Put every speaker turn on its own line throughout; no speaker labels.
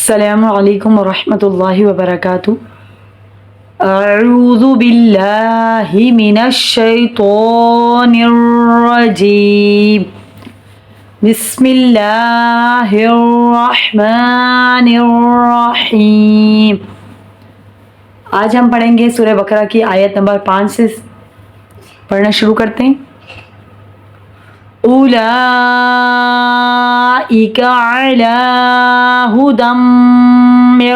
السلام علیکم ورحمۃ اللہ وبرکاتہ۔ اعوذ باللہ من الشیطان الرجیم، بسم اللہ الرحمن الرحیم۔ آج ہم پڑھیں گے سورہ بقرہ کی آیت نمبر 5 سے پڑھنا شروع کرتے ہیں۔ اولئک علی ھدی من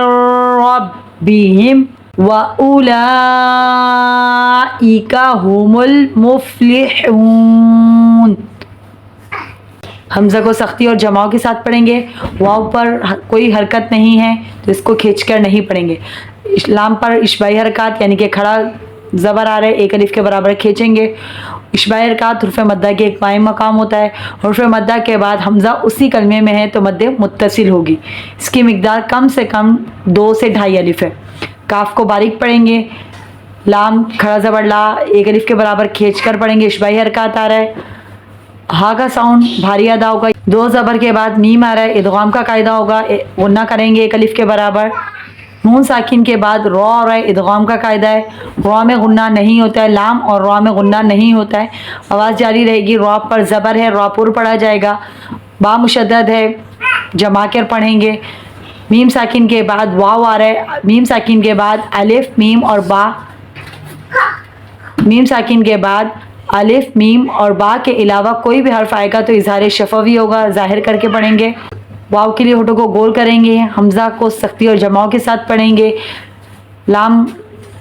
ربہم واولئک ھم المفلحون۔ حمزہ کو سختی اور جماؤ کے ساتھ پڑھیں گے۔ واو پر کوئی حرکت نہیں ہے تو اس کو کھینچ کر نہیں پڑھیں گے۔ لام پر اشباعی حرکات یعنی کہ کھڑا زبر آ رہے ایک الف کے برابر کھینچیں گے۔ اشباعی حرکات حرف مدہ کے ایک قائم مقام ہوتا ہے۔ حرف مدہ کے بعد حمزہ اسی کلمے میں ہے تو مد متصل ہوگی۔ اس کی مقدار کم سے کم 2 سے 2.5 الف ہے۔ کاف کو باریک پڑھیں گے۔ لام کھڑا زبر لا ایک الف کے برابر کھینچ کر پڑھیں گے۔ اشباعی حرکات آ رہا ہے۔ ہا کا ساؤنڈ بھاری ادا ہوگا۔ 2 زبر کے بعد میم آ رہا ہے، ادغام کا قاعدہ ہوگا، غنہ کریں گے ایک الف کے برابر۔ نون ساکن کے بعد را آ رہا ہے، ادغام کا قاعدہ ہے، را میں غنہ نہیں ہوتا ہے، لام اور را میں غنہ نہیں ہوتا ہے۔ آواز جاری رہے گی۔ را پر زبر ہے، را پر پڑھا جائے گا۔ با مشدد ہے، جما کر پڑھیں گے۔ میم ساکن کے بعد واو آ رہا ہے، میم ساکن کے بعد الف میم اور با، میم ساکن کے بعد الف میم اور با کے علاوہ کوئی بھی حرف آئے گا تو اظہار شفوی ہوگا، ظاہر کر کے پڑھیں گے۔ واو کے لیے ہونٹوں کو گول کریں گے۔ حمزہ کو سختی اور جماؤ کے ساتھ پڑھیں گے۔ لام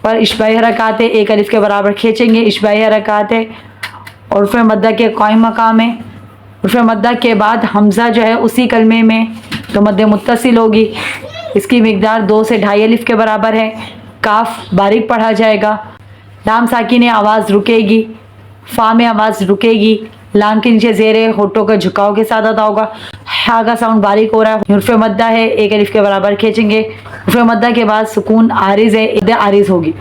پر اشباعی حرکات ہے، ایک الف کے برابر کھینچیں گے، اشباعی حرکات ہے اور حرف مدہ کے قائم مقام ہے۔ حرف مدہ کے بعد حمزہ جو ہے اسی کلمے میں تو مد متصل ہوگی۔ اس کی مقدار 2 سے 2.5 الف کے برابر ہے۔ کاف باریک پڑھا جائے گا۔ لام ساکن ہے، آواز رکے گی۔ فا میں آواز رکے گی۔ لام کے نیچے زیر ہے، ہونٹوں کا جھکاؤ کے ساتھ ادا ہوگا۔ ہا کا ساؤنڈ باریک ہو رہا ہے۔ حرف مدہ ہے، ایک الف کے برابر کھینچیں گے۔ حرف مدہ کے بعد سکون عارض ہے، اد عارض ہوگی۔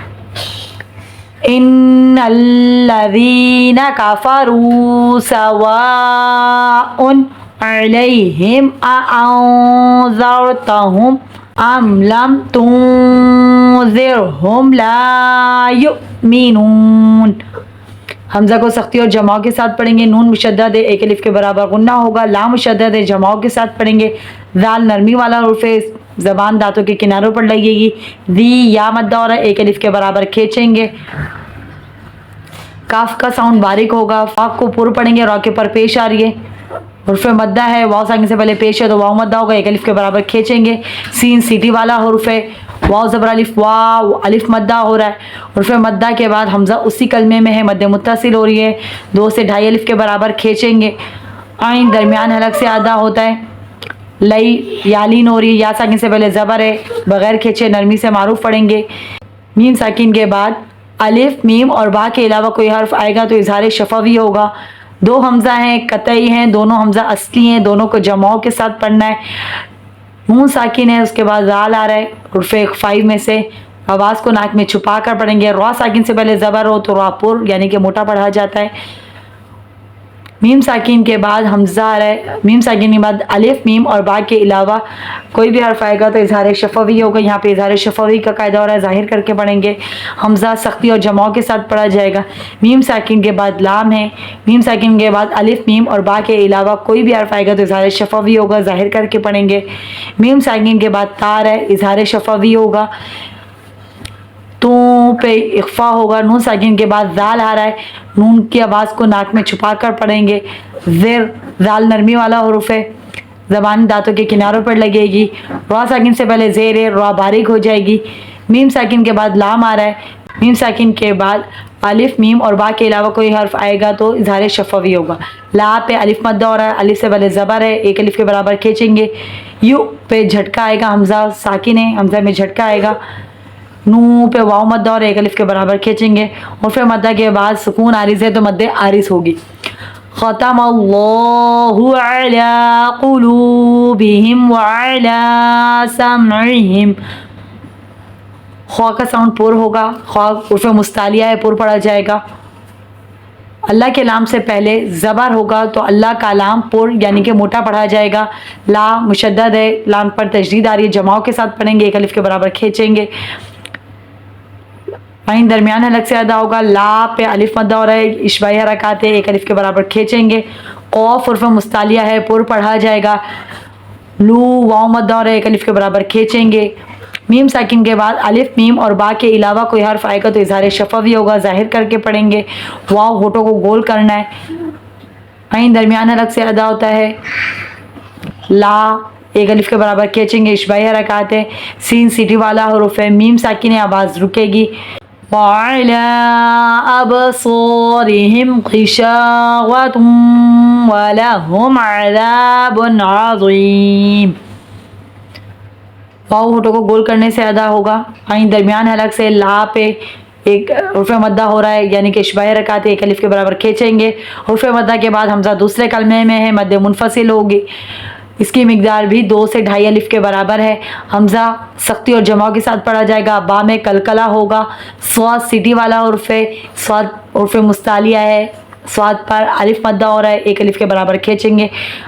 ان الذین کفروا سواء علیہم اانذرتہم ام لم تنذرہم لا یؤمنون۔ حمزہ کو سختی اور جماؤ کے ساتھ پڑھیں گے۔ نون مشدد ہے، ایک الف کے برابر غنہ ہوگا۔ لام مشدد ہے، جماؤ کے ساتھ پڑھیں گے۔ ذال نرمی والا حرف ہے، زبان دانتوں کے کناروں پر لگے گی۔ ذی یا مدہ ہو رہا ہے، ایک الف کے برابر کھینچیں گے۔ کاف کا ساؤنڈ باریک ہوگا۔ فا کو پر پڑھیں گے، را کے پر پیش آ رہی ہے۔ حرف مدہ ہے، واو ساکن سے پہلے پیش ہے تو واو مدہ ہوگا، ایک الف کے برابر کھینچیں گے۔ سین سیٹی والا حرف ہے، واو زبر الف واو، الف مدہ ہو رہا ہے۔ حرف مدہ کے بعد حمزہ اسی کلمے میں ہے، مد متصل ہو رہی ہے، 2 سے 2.5 الف کے برابر کھینچیں گے۔ عین درمیان حلق سے ادا ہوتا ہے۔ لئی یالین ہو رہی ہے، یا ساکن سے پہلے زبر ہے، بغیر کھینچے نرمی سے معروف پڑھیں گے۔ میم ساکن کے بعد الف میم اور با کے علاوہ کوئی حرف آئے گا تو اظہار شفوی ہوگا۔ 2 حمزہ ہیں، قطعی ہیں، دونوں حمزہ اصلی ہیں، دونوں کو جماؤ کے ساتھ پڑھنا ہے۔ نون ساکن ہے، اس کے بعد زال آ رہا ہے حرف اخفائی میں سے، آواز کو ناک میں چھپا کر پڑھیں گے۔ را ساکن سے پہلے زبر ہو تو را پر یعنی کہ موٹا پڑھا جاتا ہے۔ میم ساکن کے بعد حمزہ آ رہا ہے، میم ساکن کے بعد الف میم اور با کے علاوہ کوئی بھی حرف آئے گا تو اظہار شفوی ہوگا۔ یہاں پہ اظہار شفوی کا قاعدہ ہو رہا ہے، ظاہر کر کے پڑھیں گے۔ حمزہ سختی اور جماؤ کے ساتھ پڑھا جائے گا۔ میم ساکن کے بعد لام ہے، میم ساکن کے بعد الف میم اور با کے علاوہ کوئی بھی حرف آئے گا تو اظہار شفوی ہوگا، ظاہر کر کے پڑھیں گے۔ میم ساکن کے بعد تار ہے، اظہار شفوی ہوگا، تو پہ اخفا ہوگا۔ نون ساکن کے بعد زال آ رہا ہے، نون کی آواز کو ناک میں چھپا کر پڑھیں گے۔ زر زال نرمی والا حرف ہے، زبان دانتوں کے کناروں پر لگے گی۔ را ساکن سے پہلے زیر ہے، را باریک ہو جائے گی۔ میم ساکن کے بعد لام آ رہا ہے، میم ساکن کے بعد الف میم اور با کے علاوہ کوئی حرف آئے گا تو اظہار شفوی ہوگا۔ لا پہ الف مدہ ہو رہا ہے، الف سے پہلے زبر ہے، ایک الف کے برابر کھینچیں گے۔ یو پہ جھٹکا آئے گا، حمزہ ساکن ہے، حمزہ میں جھٹکا آئے گا۔ نو پہ واو مدہ اور ایک الف کے برابر کھینچیں گے۔ حرف مدہ کے بعد سکون عارض ہے تو مد عارض ہوگی۔ ختم اللہ علی قلوبہم وعلی سمعہم۔ خوا کا ساؤنڈ پر ہوگا، خوا حرف مستعلیہ ہے، پر پڑھا جائے گا۔ اللہ کے لام سے پہلے زبر ہوگا تو اللہ کا لام پر یعنی کہ موٹا پڑھا جائے گا. لا مشدد ہے, لام پر تشدید آ رہی ہے, جماؤں کے ساتھ پڑھیں گے, ایک الف کے برابر کھینچیں گے. عین درمیان حلق سے ادا ہوگا. لا پہ الف مدہ ہو رہا ہے, اشباعی حرکات ہے, ایک الف کے برابر کھینچیں گے. قوف حرف مستعلیہ ہے, پر پڑھا جائے گا. لو واو مدہ ہو رہا ہے, ایک الف کے برابر کھینچیں گے. میم ساکن کے بعد الف میم اور با کے علاوہ کوئی حرف آئے گا تو اظہار شفوی ہوگا, ظاہر کر کے پڑھیں گے. واو ہونٹوں کو گول کرنا ہے. عین درمیان حلق سے ادا ہوتا ہے. لا ایک الف کے برابر کھینچیں گے, اشباعی حرکات ہے. سین سیٹی والا حروف ہے, میم ساکن ہے, آواز رکے گی. وعلى أبصارهم غشاوة ولهم عذاب عظيم. واو ہونٹوں کو گول کرنے سے ادا ہوگا. عین درمیان حلق سے لا پہ ایک حرف مدہ ہو رہا ہے یعنی کہ اشباعی حرکات ایک الف کے برابر کھینچیں گے. حرف مدہ کے بعد حمزہ دوسرے کلمے میں ہے, مد منفصل ہوگی. اس کی مقدار بھی 2 سے 2.5 الف کے برابر ہے. حمزہ سختی اور جماؤ کے ساتھ پڑھا جائے گا. با میں کلکلہ ہوگا. صاد سیٹی والا حرف ہے, صاد حرف مستعلیہ ہے, صاد پر الف مدہ ہو رہا ہے, ایک الف کے برابر کھینچیں گے.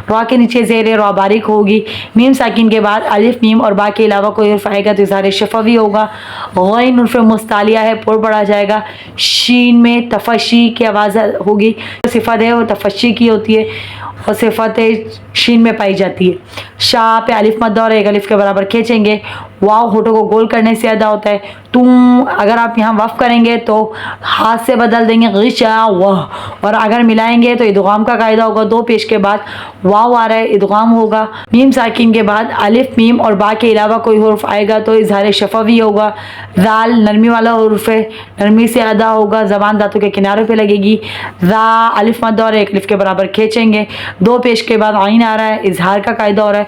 را کے نیچے زیر ہے, را باریک ہوگی. میم ساکن کے بعد الف میم اور با کے علاوہ کوئی حرف آئے گا تو اظہار شفوی ہوگا. غین حرف مستعلیہ ہے, پر پڑھا جائے گا. شین میں تفشی کی آواز ہوگی. صفت ہے وہ تفشی کی ہوتی ہے اور صفت شین میں پائی جاتی ہے. شاہ پہ الف مدہ اور ایک الف کے برابر کھینچیں گے. واو ہونٹوں کو گول کرنے سے ادا ہوتا ہے. تم اگر آپ یہاں وقف کریں گے تو ہاتھ سے بدل دیں گے غشا وہ, اور اگر ملائیں گے تو ادغام کا قاعدہ ہوگا. 2 پیش کے بعد واو آ رہا ہے, ادغام ہوگا. میم ساکن کے بعد الف میم اور با کے علاوہ کوئی حرف آئے گا تو اظہار شفوی ہوگا. ذال نرمی والا حرف ہے, نرمی سے ادا ہوگا, زبان دانتوں کے کناروں پہ لگے گی. ذا الف مدہ اور ایک الف کے برابر کھینچیں گے. 2 پیش کے بعد عین آ رہا ہے, اظہار کا قاعدہ ہو رہا ہے.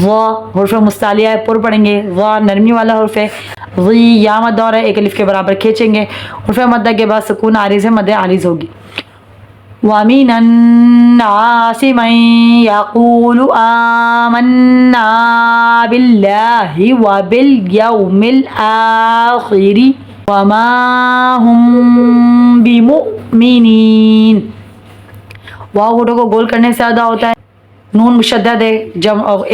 وا حرف مستعلیہ ہے, پر پڑھیں گے. وا نرمی والا حرف ہے. غی یا مدہ ہو رہا ہے, ایک الف کے برابر کھینچیں گے. حرف مدہ کے بعد سکون عارض ہے, مد عارض ہوگی. وَمِنَ النَّاسِ مَن يَقُولُ آمَنَّا بِاللَّهِ وَبِالْيَوْمِ الْآخِرِ وَمَا هُم بِمُؤْمِنِينَ. واو ہونٹوں کو گول کرنے سے ادا ہوتا ہے. نون مشدد ہے,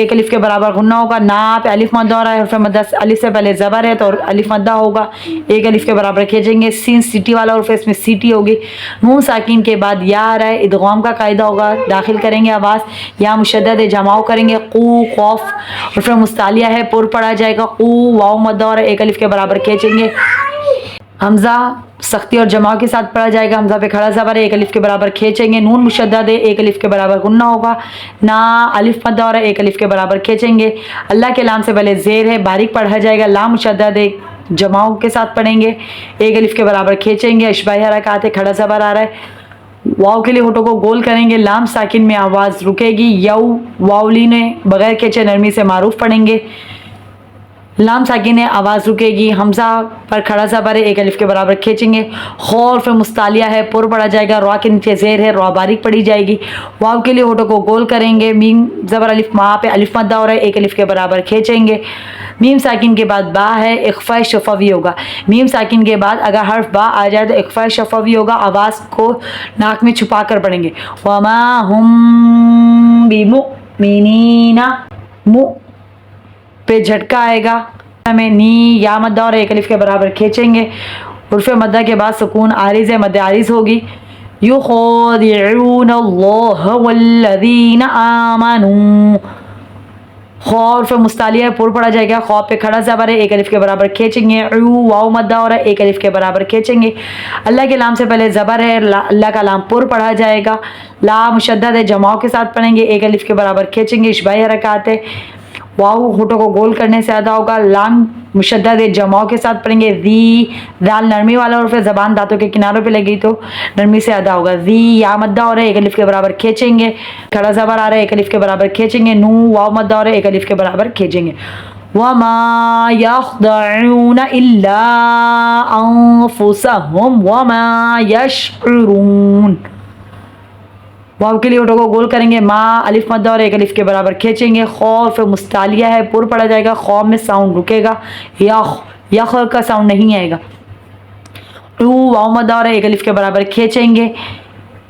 ایک الف کے برابر غنہ ہوگا. نا پہ الف مدہ ہو رہا ہے, حرف مدہ الف سے پہلے زبر ہے تو الف مدہ ہوگا, ایک الف کے برابر کھینچیں گے. سین سیٹی والا حرف ہے, اس میں سیٹی ہوگی. نون ساکن کے بعد یا آ رہا ہے, ادغام کا قاعدہ ہوگا, داخل کریں گے آواز. یا مشدد ہے, جماؤ کریں گے. قو قوف حرف مستعلیہ ہے, پر پڑھا جائے گا. قو واو مدہ ہو رہا ہے, ایک الف کے برابر کھینچیں گے. حمزہ سختی اور جماع کے ساتھ پڑھا جائے گا. حمزہ پہ کھڑا زبر ہے, ایک الف کے برابر کھینچیں گے. نون مشدد ہے, ایک الف کے برابر غنہ ہوگا. نا الف مدہ ہو رہا ہے, ایک الف کے برابر کھینچیں گے. اللہ کے لام سے پہلے زیر ہے, باریک پڑھا جائے گا. لام مشدد ہے, جماؤں کے ساتھ پڑھیں گے, ایک الف کے برابر کھینچیں گے. اشباعی حرکات ہے, کھڑا زبر آ رہا ہے. واو کے لیے ہونٹوں کو گول کریں گے. لام ساکن میں آواز رکے گی. یو واؤلی نے بغیر کھینچے نرمی سے معروف پڑھیں گے. لام ساکن ہے, آواز رکے گی. حمزہ پر کھڑا زبر ہے, ایک الف کے برابر کھینچیں گے. حرف مستعلیہ ہے, پر پڑھا جائے گا. را کے نیچے زیر ہے, را باریک پڑھی جائے گی. واو کے لیے ہونٹوں کو گول کریں گے. میم زبر الف ما پہ الف مدہ ہو رہا ہے, ایک الف کے برابر کھینچیں گے. میم ساکن کے بعد با ہے, اخفاء شفوی ہوگا. میم ساکن کے بعد اگر حرف با آ جائے تو اخفاء شفوی ہوگا, آواز کو ناک میں چھپا کر پڑھیں گے. وما هم بمؤمنین, پہ جھٹکا آئے گا. میں نی یا مدہ اور ایک الف کے برابر کھینچیں گے. حرف مدہ کے بعد سکون عارض ہے, مد عارض ہوگی. یخادعون اللہ والذین آمنوا. حرف مستعلیہ ہے, پر پڑھا جائے گا. خو پہ کھڑا زبر ہے, ایک الف کے برابر کھینچیں گے. واو مدہ اور ایک الف کے برابر کھینچیں گے. اللہ کے لام سے پہلے زبر ہے, اللہ کا لام پر پڑھا جائے گا. لا مشدد ہے, جماؤں کے ساتھ پڑھیں گے, ایک الف کے برابر کھینچیں گے. اشباعی حرکات ہے. واو ہونٹوں کو گول کرنے سے ادا ہوگا. لام مشدد ہے, جماؤں کے ساتھ پڑھیں گے. ذی دال نرمی والا حرف ہے, زبان دانتوں کے کناروں پہ لگی تو نرمی سے ادا ہوگا. ذی یا مدہ ہو رہا ہے, ایک الف کے برابر کھینچیں گے. کھڑا زبر آ رہا ہے, ایک الف کے برابر کھینچیں گے. نو واو مدہ ہو رہا ہے, ایک الف کے برابر کھینچیں گے. وما يخدعون الا انفسهم وما يشعرون. واو کے لیے ہونٹوں کو گول کریں گے. ما الف مدہ اور ایک الف کے برابر کھینچیں گے. خوف مستعلیہ ہے, پر پڑھا جائے گا. خو میں ساؤنڈ رکے گا, یخ کا ساؤنڈ نہیں آئے گا. واو مدہ اور ایک الف کے برابر کھینچیں گے.